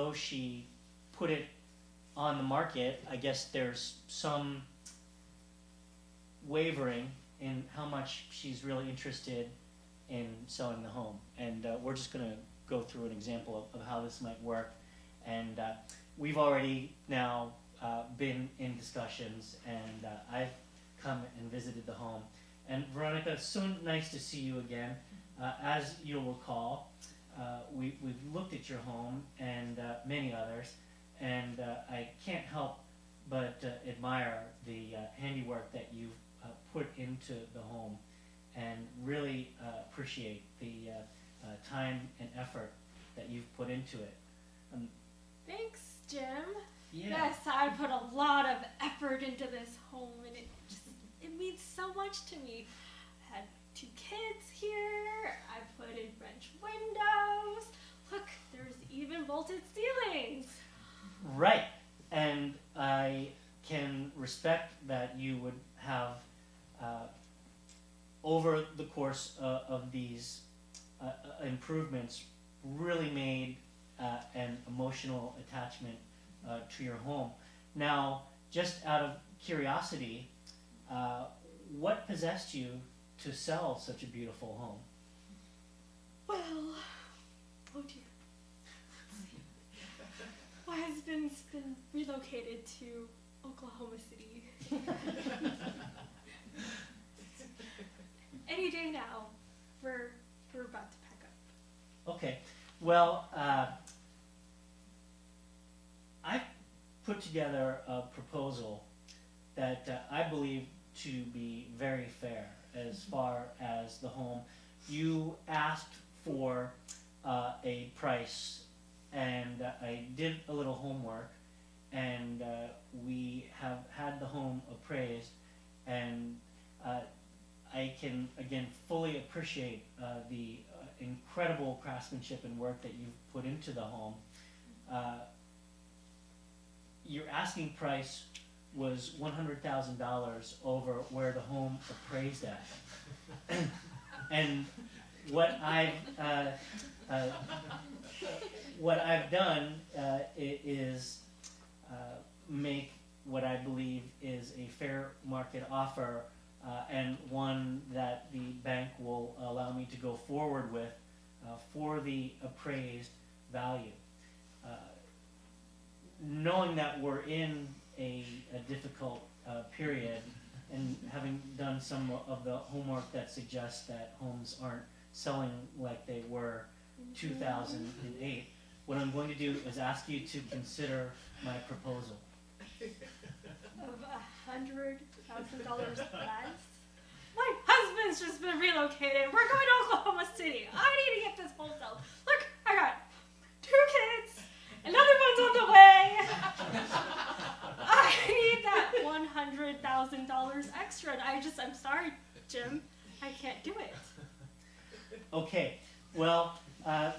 although she put it on the market, I guess there's some wavering in how much she's really interested in selling the home. And we're just going to go through an example of how this might work. And we've already now been in discussions, and I've come and visited the home. And Veronica, it's so nice to see you again. As you'll recall, we've looked at your home and many others, and I can't help but admire the handiwork that you've put into the home, and really appreciate the time and effort that you've put into it. Thanks, Jim. Yeah. Yes, I put a lot of effort into this home, and it means so much to me. I had 2 kids here. I put in French windows. Look, there's even vaulted ceilings. Right, and I can respect that you would have, over the course of these improvements, really made an emotional attachment to your home. Now, just out of curiosity, what possessed you to sell such a beautiful home? Well, oh dear. My husband's been relocated to Oklahoma City. Any day now, we're about to pack up. Okay, well, I put together a proposal that I believe to be very fair as far as the home. You asked for a price, and I did a little homework, and we have had the home appraised, and I can again fully appreciate the incredible craftsmanship and work that you've put into the home. Your asking price was $100,000 over where the home appraised at, and what I've done is make what I believe is a fair market offer, and one that the bank will allow me to go forward with for the appraised value. Knowing that we're in a difficult period, and having done some of the homework that suggests that homes aren't selling like they were 2008, what I'm going to do is ask you to consider my proposal. Of $100,000 less? My husband's just been relocated. We're going to Oklahoma City. I need to get this home sold. Look, I got 2 kids. Another one's on the way. I need that $100,000 extra. And I'm sorry, Jim. I can't do it. Okay, well,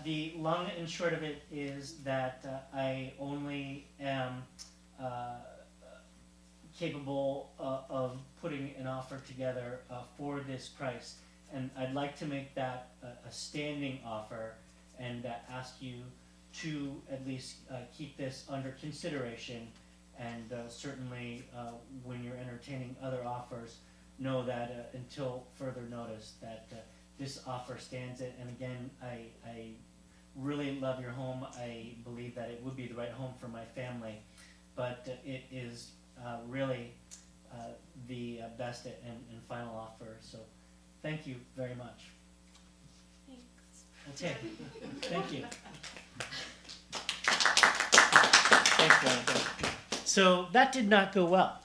the long and short of it is that I only am capable of putting an offer together for this price, and I'd like to make that a standing offer, and ask you to at least keep this under consideration, and certainly when you're entertaining other offers, know that until further notice that this offer stands it. And again, I really love your home. I believe that it would be the right home for my family, but it is really the best and final offer. So thank you very much. Thanks. Okay, thank you. Thanks, Veronica. So that did not go well.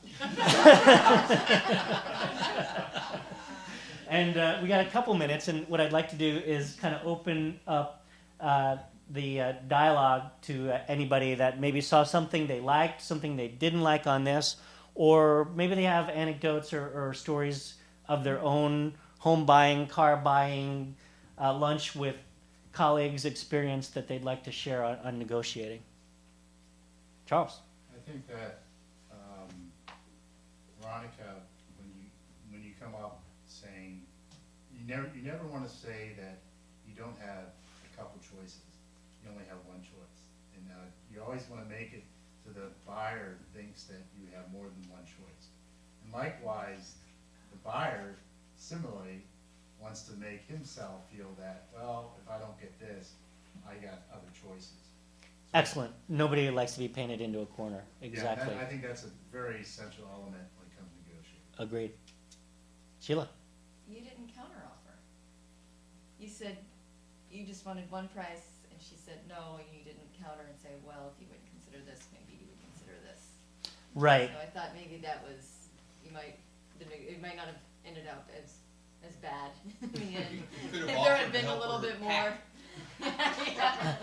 And we got a couple minutes, and what I'd like to do is kind of open up the dialogue to anybody that maybe saw something they liked, something they didn't like on this, or maybe they have anecdotes or stories of their own home buying, car buying, lunch with colleagues experience that they'd like to share on negotiating. Charles. I think that Veronica, when you come up saying, you never want to say that you don't have a couple choices. You only have one choice, and you always wanna make it so the buyer thinks that you have more than one choice. And likewise, the buyer similarly wants to make himself feel that, well, if I don't get this, I got other choices. So, Excellent. Nobody likes to be painted into a corner. Exactly. Yeah, I think that's a very essential element when it comes to negotiating. Agreed. Sheila? You didn't counteroffer. You said you just wanted one price, and she said no, and you didn't counter and say, well, if you would consider this, maybe you would consider this. Right. So I thought maybe that was, it might not have ended up as bad in the end. Could have If there offered had to been a help little her bit more. pack. Yeah.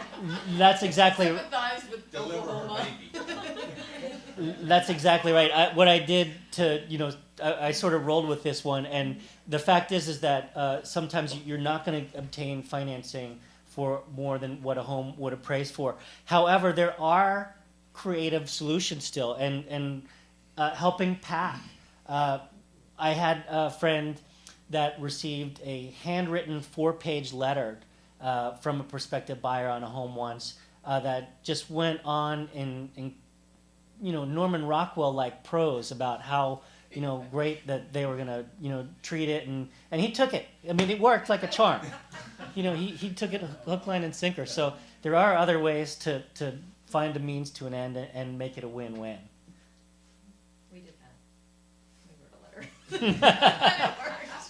That's exactly Sympathize with Deliver her Oklahoma. baby. that's exactly right. What I did to I sort of rolled with this one, and the fact is that sometimes you're not going to obtain financing for more than what a home would appraise for. However, there are creative solutions still, and helping pack. I had a friend that received a handwritten 4-page letter from a prospective buyer on a home once that just went on in Norman Rockwell like prose about how great that they were gonna treat it, and he took it. I mean, it worked like a charm. He took it hook, line, and sinker. So there are other ways to find a means to an end and make it a win-win. We did that. We wrote a letter.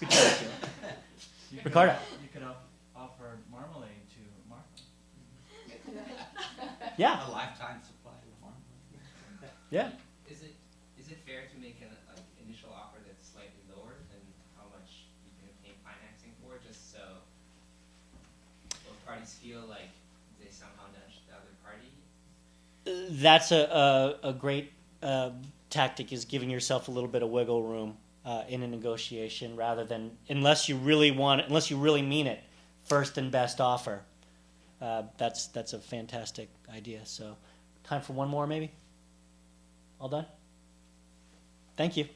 Good job, Sheila. Ricardo. You could offer marmalade to Martha. Yeah, A lifetime supply of marmalade. yeah. Is it fair to make an initial offer that's slightly lower than how much you can obtain financing for, just so both parties feel like they somehow nudged the other party? That's a great tactic, is giving yourself a little bit of wiggle room in a negotiation, rather than unless you really mean it, first and best offer. That's a fantastic idea. So, time for one more, maybe. All done. Thank you.